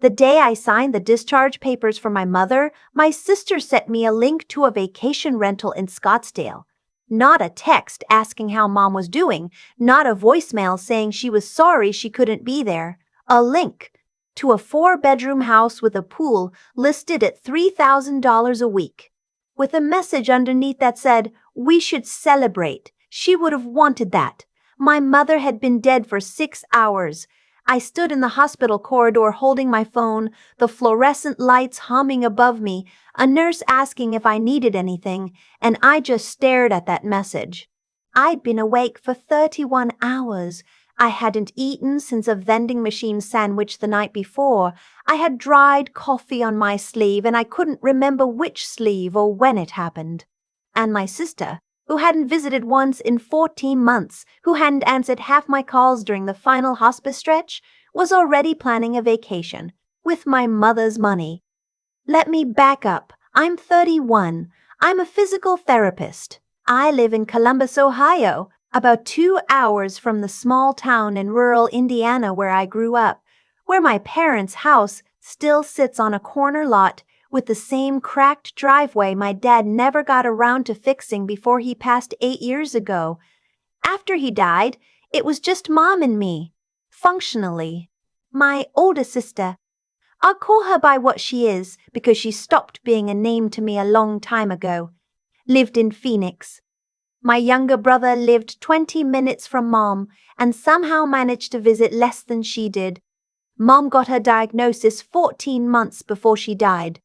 The day I signed the discharge papers for my mother, my sister sent me a link to a vacation rental in Scottsdale. Not a text asking how Mom was doing, not a voicemail saying she was sorry she couldn't be there. A link to a 4-bedroom house with a pool listed at $3,000 a week, with a message underneath that said, "We should celebrate." She would have wanted that. My mother had been dead for 6 hours. I stood in the hospital corridor holding my phone, the fluorescent lights humming above me, a nurse asking if I needed anything, and I just stared at that message. I'd been awake for 31 hours. I hadn't eaten since a vending machine sandwich the night before. I had dried coffee on my sleeve, and I couldn't remember which sleeve or when it happened. And my sister, who hadn't visited once in 14 months, who hadn't answered half my calls during the final hospice stretch, was already planning a vacation with my mother's money. Let me back up. I'm 31. I'm a physical therapist. I live in Columbus, Ohio, about 2 hours from the small town in rural Indiana where I grew up, where my parents' house still sits on a corner lot with the same cracked driveway my dad never got around to fixing before he passed 8 years ago. After he died, it was just Mom and me. Functionally. My older sister. I'll call her by what she is because she stopped being a name to me a long time ago. Lived in Phoenix. My younger brother lived 20 minutes from Mom and somehow managed to visit less than she did. Mom got her diagnosis 14 months before she died.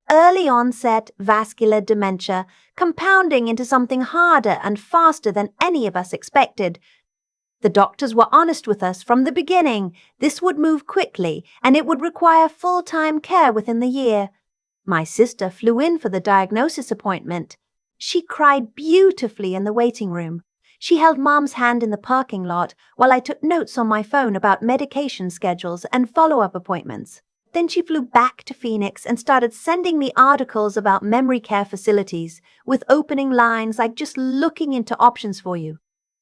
Early onset vascular dementia, compounding into something harder and faster than any of us expected. The doctors were honest with us from the beginning. This would move quickly, and it would require full-time care within the year. My sister flew in for the diagnosis appointment. She cried beautifully in the waiting room. She held Mom's hand in the parking lot while I took notes on my phone about medication schedules and follow-up appointments. Then she flew back to Phoenix and started sending me articles about memory care facilities with opening lines like "just looking into options for you."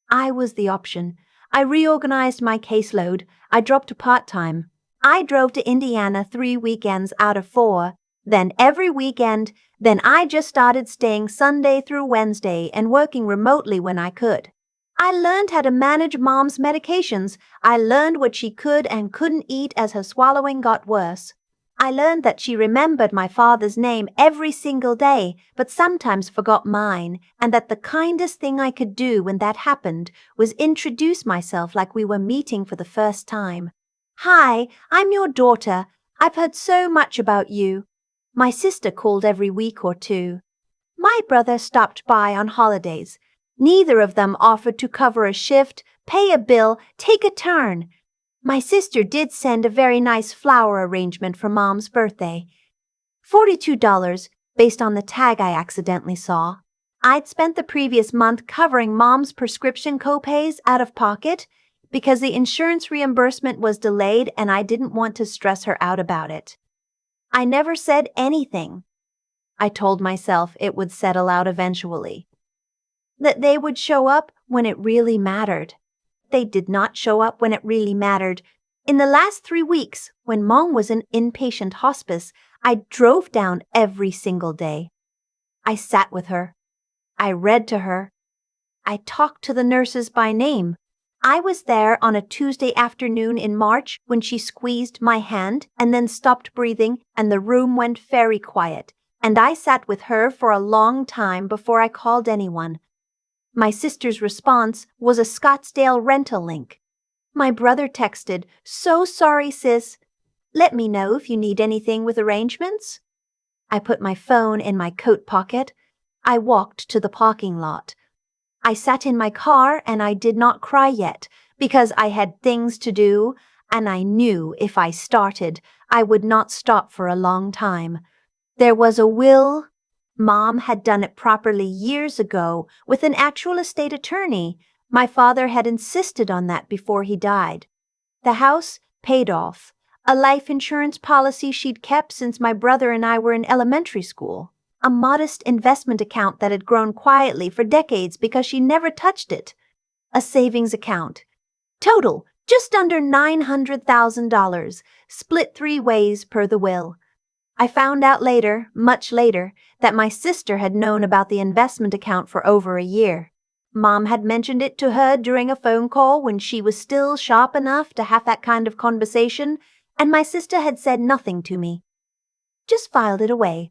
I was the option. I reorganized my caseload. I dropped to part-time. I drove to Indiana 3 weekends out of 4. Then every weekend. Then I just started staying Sunday through Wednesday and working remotely when I could. I learned how to manage Mom's medications. I learned what she could and couldn't eat as her swallowing got worse. I learned that she remembered my father's name every single day, but sometimes forgot mine, and that the kindest thing I could do when that happened was introduce myself like we were meeting for the first time. "Hi, I'm your daughter. I've heard so much about you." My sister called every week or 2. My brother stopped by on holidays. Neither of them offered to cover a shift, pay a bill, take a turn. My sister did send a very nice flower arrangement for Mom's birthday. $42, based on the tag I accidentally saw. I'd spent the previous month covering Mom's prescription copays out of pocket because the insurance reimbursement was delayed and I didn't want to stress her out about it. I never said anything. I told myself it would settle out eventually. That they would show up when it really mattered. They did not show up when it really mattered. In the last 3 weeks, when Mom was in inpatient hospice, I drove down every single day. I sat with her. I read to her. I talked to the nurses by name. I was there on a Tuesday afternoon in March when she squeezed my hand and then stopped breathing and the room went very quiet, and I sat with her for a long time before I called anyone. My sister's response was a Scottsdale rental link. My brother texted, "So sorry, sis. Let me know if you need anything with arrangements." I put my phone in my coat pocket. I walked to the parking lot. I sat in my car and I did not cry yet because I had things to do, and I knew if I started, I would not stop for a long time. There was a will. Mom had done it properly years ago with an actual estate attorney. My father had insisted on that before he died. The house paid off. A life insurance policy she'd kept since my brother and I were in elementary school. A modest investment account that had grown quietly for decades because she never touched it. A savings account. Total Just under $900,000, split 3 ways per the will. I found out later, much later, that my sister had known about the investment account for over a year. Mom had mentioned it to her during a phone call when she was still sharp enough to have that kind of conversation, and my sister had said nothing to me. Just filed it away.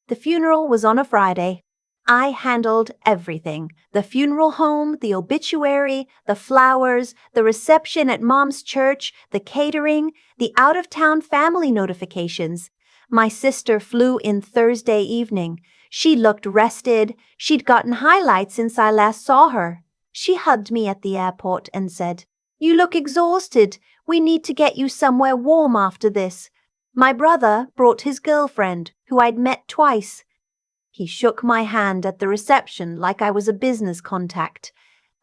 The funeral was on a Friday. I handled everything. The funeral home, the obituary, the flowers, the reception at Mom's church, the catering, the out-of-town family notifications. My sister flew in Thursday evening. She looked rested. She'd gotten highlights since I last saw her. She hugged me at the airport and said, "You look exhausted. We need to get you somewhere warm after this." My brother brought his girlfriend, who I'd met twice. He shook my hand at the reception like I was a business contact.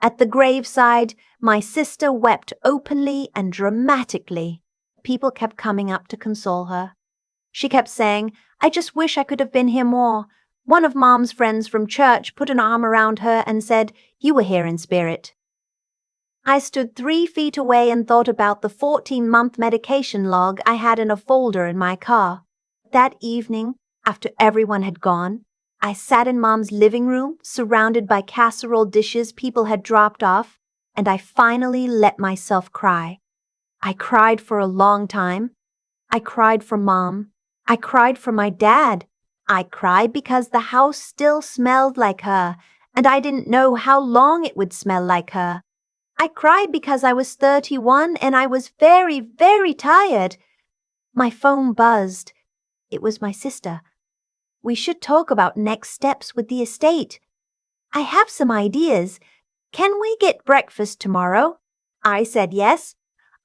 At the graveside, my sister wept openly and dramatically. People kept coming up to console her. She kept saying, "I just wish I could have been here more." One of Mom's friends from church put an arm around her and said, "You were here in spirit." I stood 3 feet away and thought about the 14-month medication log I had in a folder in my car. That evening, after everyone had gone, I sat in Mom's living room, surrounded by casserole dishes people had dropped off, and I finally let myself cry. I cried for a long time. I cried for Mom. I cried for my dad. I cried because the house still smelled like her, and I didn't know how long it would smell like her. I cried because I was 31 and I was very, very tired. My phone buzzed. It was my sister. "We should talk about next steps with the estate. I have some ideas. Can we get breakfast tomorrow?" I said yes.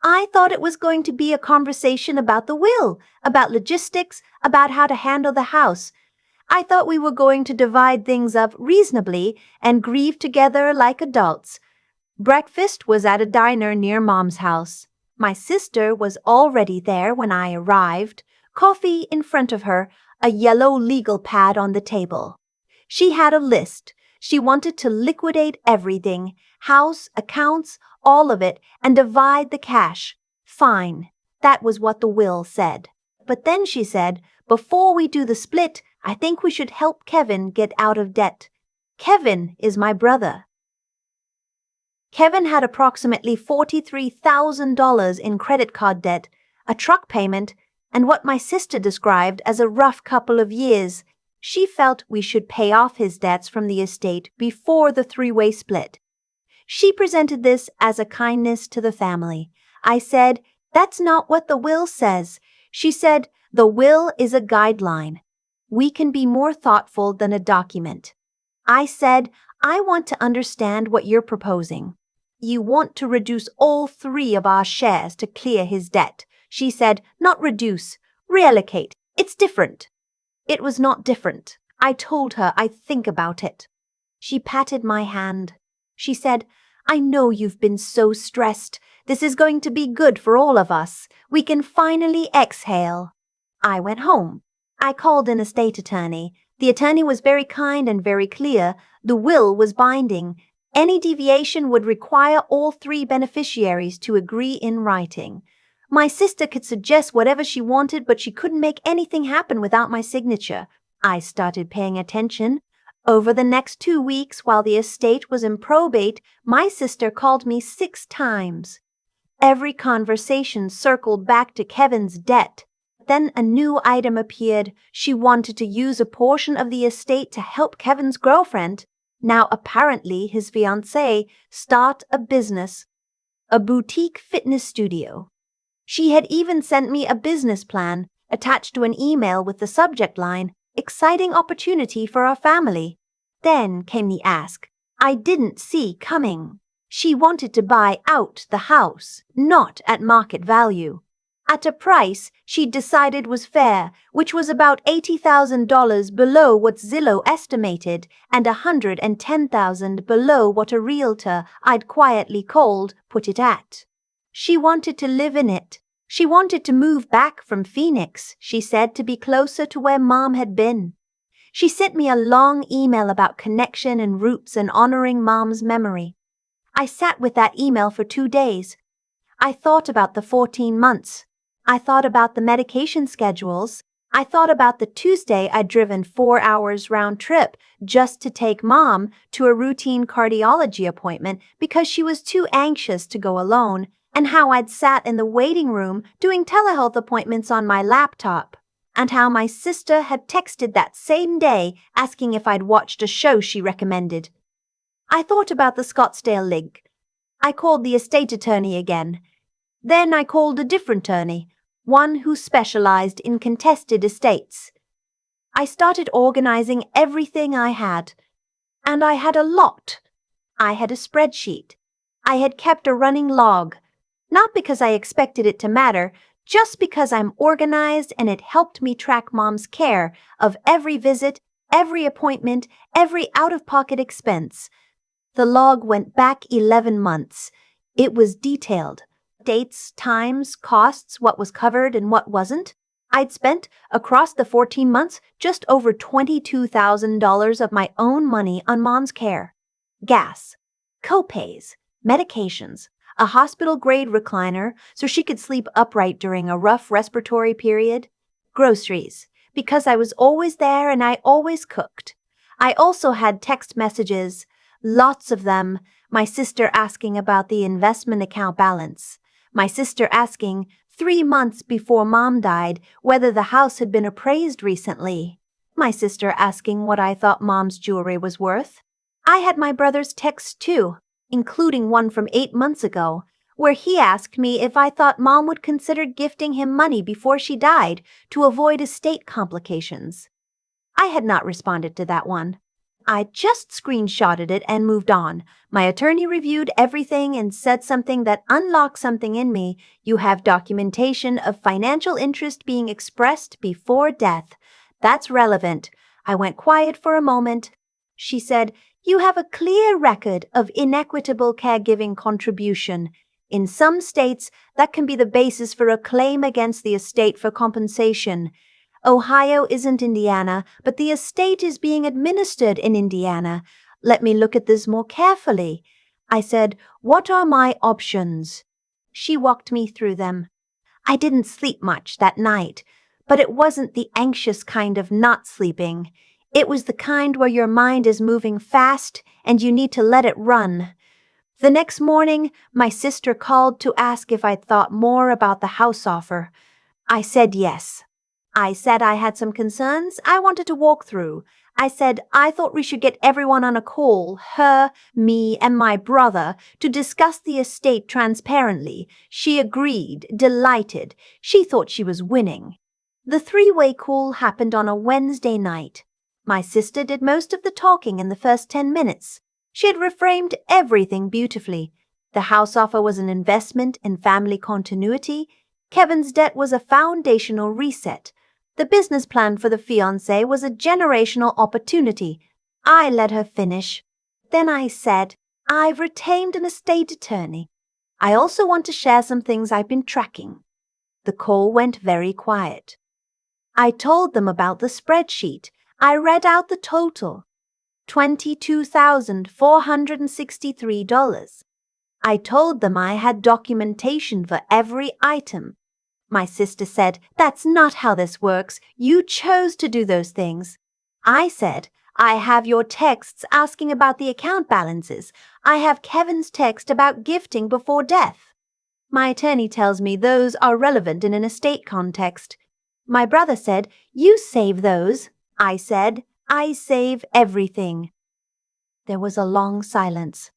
I thought it was going to be a conversation about the will, about logistics, about how to handle the house. I thought we were going to divide things up reasonably and grieve together like adults. Breakfast was at a diner near Mom's house. My sister was already there when I arrived, coffee in front of her, a yellow legal pad on the table. She had a list. She wanted to liquidate everything, house, accounts, all of it, and divide the cash. Fine. That was what the will said. But then she said, "Before we do the split, I think we should help Kevin get out of debt." Kevin is my brother. Kevin had approximately $43,000 in credit card debt, a truck payment, and what my sister described as a rough couple of years. She felt we should pay off his debts from the estate before the 3-way split. She presented this as a kindness to the family. I said, "That's not what the will says." She said, "The will is a guideline. We can be more thoughtful than a document." I said, "I want to understand what you're proposing." "You want to reduce all 3 of our shares to clear his debt." She said, "Not reduce, reallocate. It's different." It was not different. I told her I'd think about it. She patted my hand. She said, "I know you've been so stressed. This is going to be good for all of us. We can finally exhale." I went home. I called an estate attorney. The attorney was very kind and very clear. The will was binding. Any deviation would require all 3 beneficiaries to agree in writing. My sister could suggest whatever she wanted, but she couldn't make anything happen without my signature. I started paying attention. Over the next 2 weeks, while the estate was in probate, my sister called me 6 times. Every conversation circled back to Kevin's debt. Then a new item appeared. She wanted to use a portion of the estate to help Kevin's girlfriend, now apparently his fiancée, start a business, a boutique fitness studio. She had even sent me a business plan attached to an email with the subject line, "Exciting opportunity for our family." Then came the ask I didn't see coming. She wanted to buy out the house, not at market value. At a price she'd decided was fair, which was about $80,000 below what Zillow estimated and $110,000 below what a realtor I'd quietly called put it at. She wanted to live in it. She wanted to move back from Phoenix, she said, to be closer to where Mom had been. She sent me a long email about connection and roots and honoring Mom's memory. I sat with that email for 2 days. I thought about the 14 months. I thought about the medication schedules. I thought about the Tuesday I'd driven 4 hours round trip just to take Mom to a routine cardiology appointment because she was too anxious to go alone, and how I'd sat in the waiting room doing telehealth appointments on my laptop, and how my sister had texted that same day asking if I'd watched a show she recommended. I thought about the Scottsdale link. I called the estate attorney again. Then I called a different attorney, one who specialized in contested estates. I started organizing everything I had. And I had a lot. I had a spreadsheet. I had kept a running log. Not because I expected it to matter, just because I'm organized and it helped me track Mom's care of every visit, every appointment, every out-of-pocket expense. The log went back 11 months. It was detailed. Dates, times, costs, what was covered and what wasn't. I'd spent, across the 14 months, just over $22,000 of my own money on Mom's care. Gas, co-pays, medications, a hospital-grade recliner so she could sleep upright during a rough respiratory period, groceries, because I was always there and I always cooked. I also had text messages, lots of them, my sister asking about the investment account balance. My sister asking, 3 months before Mom died, whether the house had been appraised recently. My sister asking what I thought Mom's jewelry was worth. I had my brother's texts too, including one from 8 months ago, where he asked me if I thought Mom would consider gifting him money before she died to avoid estate complications. I had not responded to that one. I just screenshotted it and moved on. My attorney reviewed everything and said something that unlocked something in me. You have documentation of financial interest being expressed before death. That's relevant. I went quiet for a moment. She said, you have a clear record of inequitable caregiving contribution. In some states, that can be the basis for a claim against the estate for compensation. Ohio isn't Indiana, but the estate is being administered in Indiana. Let me look at this more carefully. I said, what are my options? She walked me through them. I didn't sleep much that night, but it wasn't the anxious kind of not sleeping. It was the kind where your mind is moving fast and you need to let it run. The next morning, my sister called to ask if I'd thought more about the house offer. I said yes. I said I had some concerns I wanted to walk through. I said I thought we should get everyone on a call, her, me, and my brother, to discuss the estate transparently. She agreed, delighted. She thought she was winning. The three-way call happened on a Wednesday night. My sister did most of the talking in the first 10 minutes. She had reframed everything beautifully. The house offer was an investment in family continuity. Kevin's debt was a foundational reset. The business plan for the fiancé was a generational opportunity. I let her finish. Then I said, I've retained an estate attorney. I also want to share some things I've been tracking. The call went very quiet. I told them about the spreadsheet. I read out the total. $22,463. I told them I had documentation for every item. My sister said, that's not how this works. You chose to do those things. I said, I have your texts asking about the account balances. I have Kevin's text about gifting before death. My attorney tells me those are relevant in an estate context. My brother said, you save those. I said, I save everything. There was a long silence.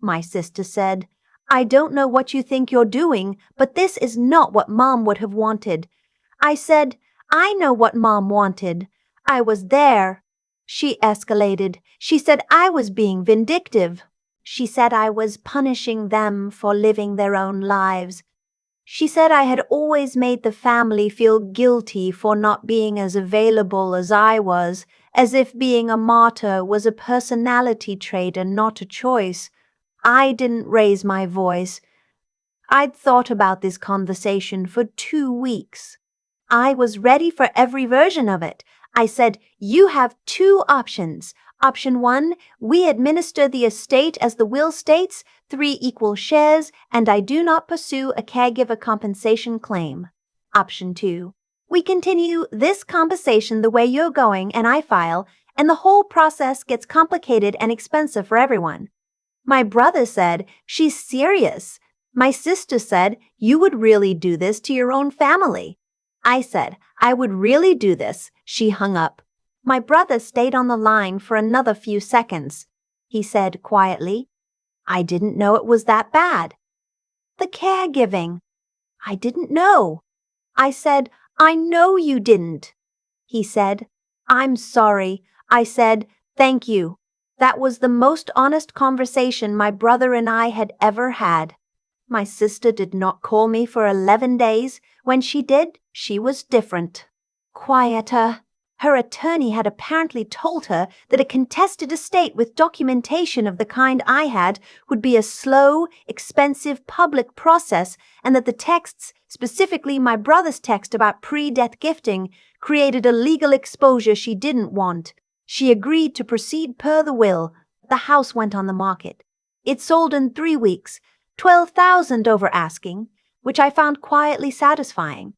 My sister said, I don't know what you think you're doing, but this is not what Mom would have wanted. I said, I know what Mom wanted. I was there. She escalated. She said I was being vindictive. She said I was punishing them for living their own lives. She said I had always made the family feel guilty for not being as available as I was, as if being a martyr was a personality trait and not a choice. I didn't raise my voice. I'd thought about this conversation for 2 weeks. I was ready for every version of it. I said, you have 2 options. Option 1, we administer the estate as the will states, 3 equal shares, and I do not pursue a caregiver compensation claim. Option 2, we continue this conversation the way you're going and I file, and the whole process gets complicated and expensive for everyone. My brother said, she's serious. My sister said, you would really do this to your own family. I said, I would really do this. She hung up. My brother stayed on the line for another few seconds. He said quietly, I didn't know it was that bad. The caregiving. I didn't know. I said, I know you didn't. He said, I'm sorry. I said, thank you. That was the most honest conversation my brother and I had ever had. My sister did not call me for 11 days. When she did, she was different. Quieter. Her attorney had apparently told her that a contested estate with documentation of the kind I had would be a slow, expensive public process, and that the texts, specifically my brother's text about pre-death gifting, created a legal exposure she didn't want. She agreed to proceed per the will. The house went on the market. It sold in 3 weeks, $12,000 over asking, which I found quietly satisfying.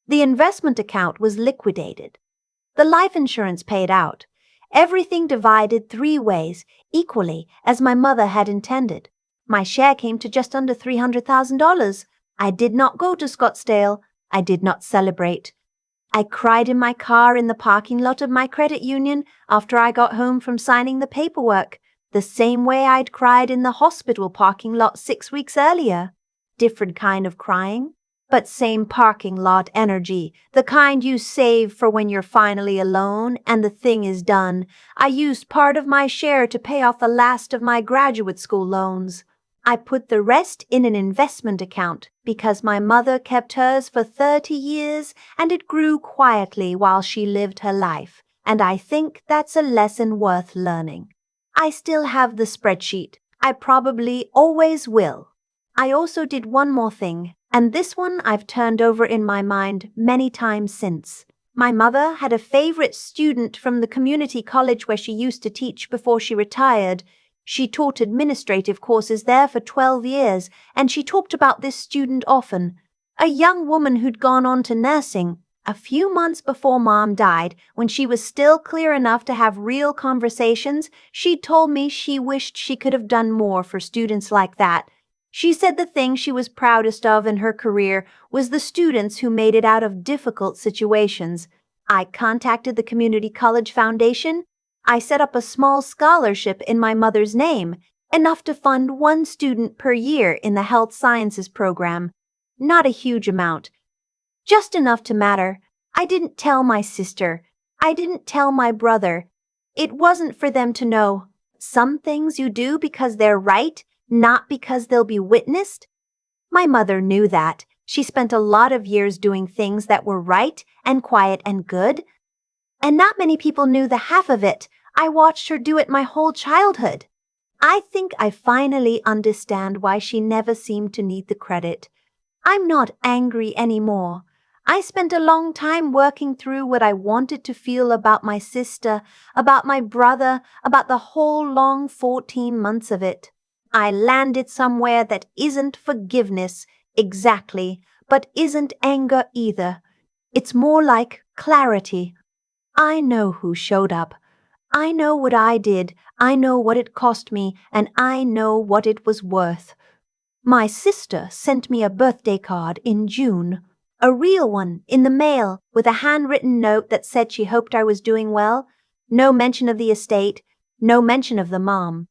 The investment account was liquidated. The life insurance paid out. Everything divided 3 ways, equally, as my mother had intended. My share came to just under $300,000. I did not go to Scottsdale. I did not celebrate. I cried in my car in the parking lot of my credit union after I got home from signing the paperwork, the same way I'd cried in the hospital parking lot 6 weeks earlier. Different kind of crying, but same parking lot energy, the kind you save for when you're finally alone and the thing is done. I used part of my share to pay off the last of my graduate school loans. I put the rest in an investment account because my mother kept hers for 30 years and it grew quietly while she lived her life, and I think that's a lesson worth learning. I still have the spreadsheet. I probably always will. I also did one more thing, and this one I've turned over in my mind many times since. My mother had a favorite student from the community college where she used to teach before she retired. She taught administrative courses there for 12 years, and she talked about this student often. A young woman who'd gone on to nursing. A few months before Mom died, when she was still clear enough to have real conversations, she told me she wished she could have done more for students like that. She said the thing she was proudest of in her career was the students who made it out of difficult situations. I contacted the Community College Foundation. I set up a small scholarship in my mother's name, enough to fund 1 student per year in the health sciences program. Not a huge amount, just enough to matter. I didn't tell my sister. I didn't tell my brother. It wasn't for them to know. Some things you do because they're right, not because they'll be witnessed. My mother knew that. She spent a lot of years doing things that were right and quiet and good. And not many people knew the half of it. I watched her do it my whole childhood. I think I finally understand why she never seemed to need the credit. I'm not angry anymore. I spent a long time working through what I wanted to feel about my sister, about my brother, about the whole long 14 months of it. I landed somewhere that isn't forgiveness, exactly, but isn't anger either. It's more like clarity. I know who showed up. I know what I did, I know what it cost me, and I know what it was worth. My sister sent me a birthday card in June. A real one, in the mail, with a handwritten note that said she hoped I was doing well. No mention of the estate, no mention of the mom.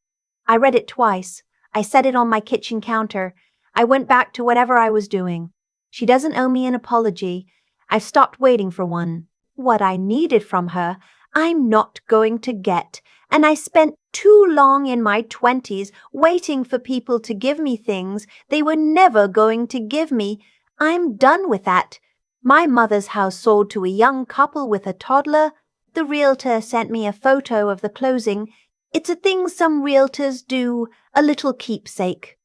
I read it twice. I set it on my kitchen counter. I went back to whatever I was doing. She doesn't owe me an apology. I've stopped waiting for one. What I needed from her, I'm not going to get. And I spent too long in my 20s waiting for people to give me things they were never going to give me. I'm done with that. My mother's house sold to a young couple with a toddler. The realtor sent me a photo of the closing. It's a thing some realtors do, a little keepsake.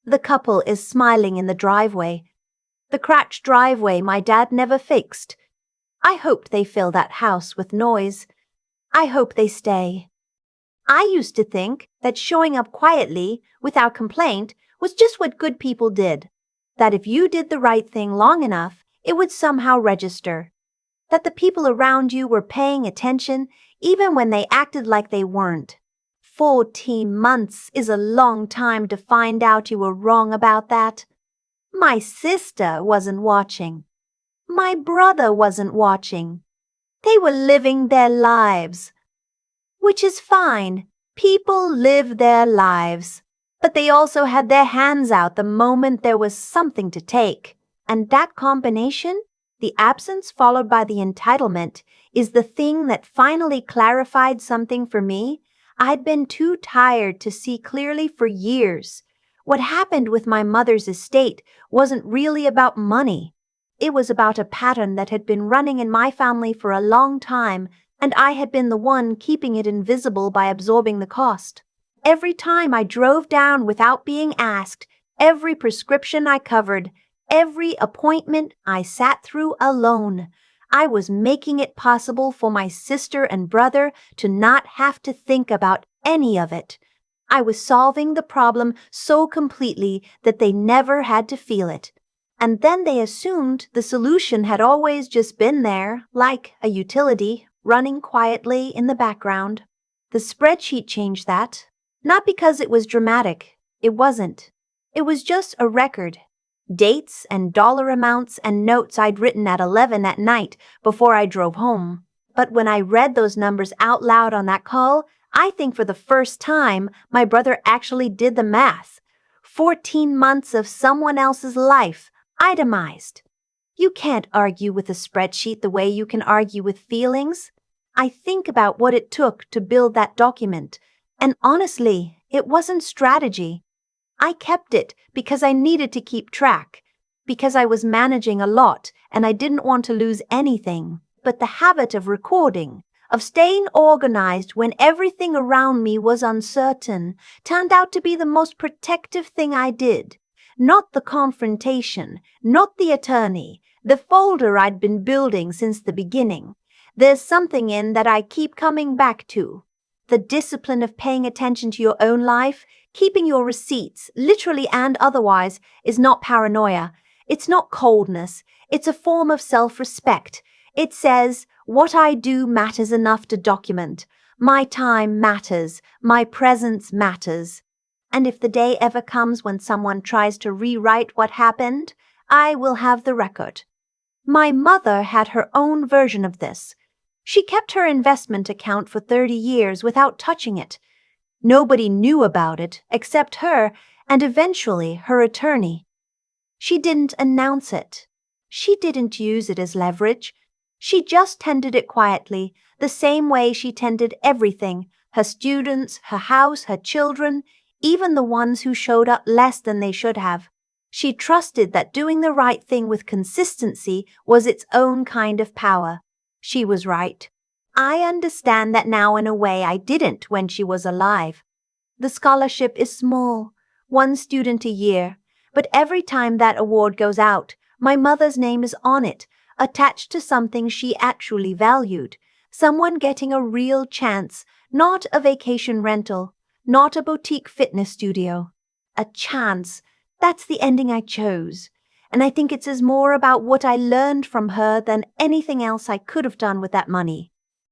The couple is smiling in the driveway. The cracked driveway my dad never fixed. I hoped they fill that house with noise. I hope they stay. I used to think that showing up quietly, without complaint, was just what good people did. That if you did the right thing long enough, it would somehow register. That the people around you were paying attention even when they acted like they weren't. 14 months is a long time to find out you were wrong about that. My sister wasn't watching. My brother wasn't watching. They were living their lives. Which is fine. People live their lives. But they also had their hands out the moment there was something to take. And that combination, the absence followed by the entitlement, is the thing that finally clarified something for me I'd been too tired to see clearly for years. What happened with my mother's estate wasn't really about money. It was about a pattern that had been running in my family for a long time, and I had been the one keeping it invisible by absorbing the cost. Every time I drove down without being asked, every prescription I covered, every appointment I sat through alone, I was making it possible for my sister and brother to not have to think about any of it. I was solving the problem so completely that they never had to feel it. And then they assumed the solution had always just been there, like a utility, running quietly in the background. The spreadsheet changed that. Not because it was dramatic. It wasn't. It was just a record. Dates and dollar amounts and notes I'd written at 11 at night before I drove home. But when I read those numbers out loud on that call, I think for the first time my brother actually did the math. 14 months of someone else's life, itemized. You can't argue with a spreadsheet the way you can argue with feelings. I think about what it took to build that document, and honestly, it wasn't strategy. I kept it because I needed to keep track, because I was managing a lot and I didn't want to lose anything. But the habit of recording, of staying organized when everything around me was uncertain, turned out to be the most protective thing I did. Not the confrontation, not the attorney, the folder I'd been building since the beginning. There's something in that I keep coming back to. The discipline of paying attention to your own life, keeping your receipts, literally and otherwise, is not paranoia. It's not coldness. It's a form of self-respect. It says, what I do matters enough to document. My time matters. My presence matters. And if the day ever comes when someone tries to rewrite what happened, I will have the record. My mother had her own version of this. She kept her investment account for 30 years without touching it. Nobody knew about it except her and eventually her attorney. She didn't announce it. She didn't use it as leverage. She just tended it quietly, the same way she tended everything, her students, her house, her children, even the ones who showed up less than they should have. She trusted that doing the right thing with consistency was its own kind of power. She was right. I understand that now in a way I didn't when she was alive. The scholarship is small, 1 student a year, but every time that award goes out, my mother's name is on it, attached to something she actually valued, someone getting a real chance, not a vacation rental, not a boutique fitness studio. A chance. That's the ending I chose. And I think it says more about what I learned from her than anything else I could have done with that money.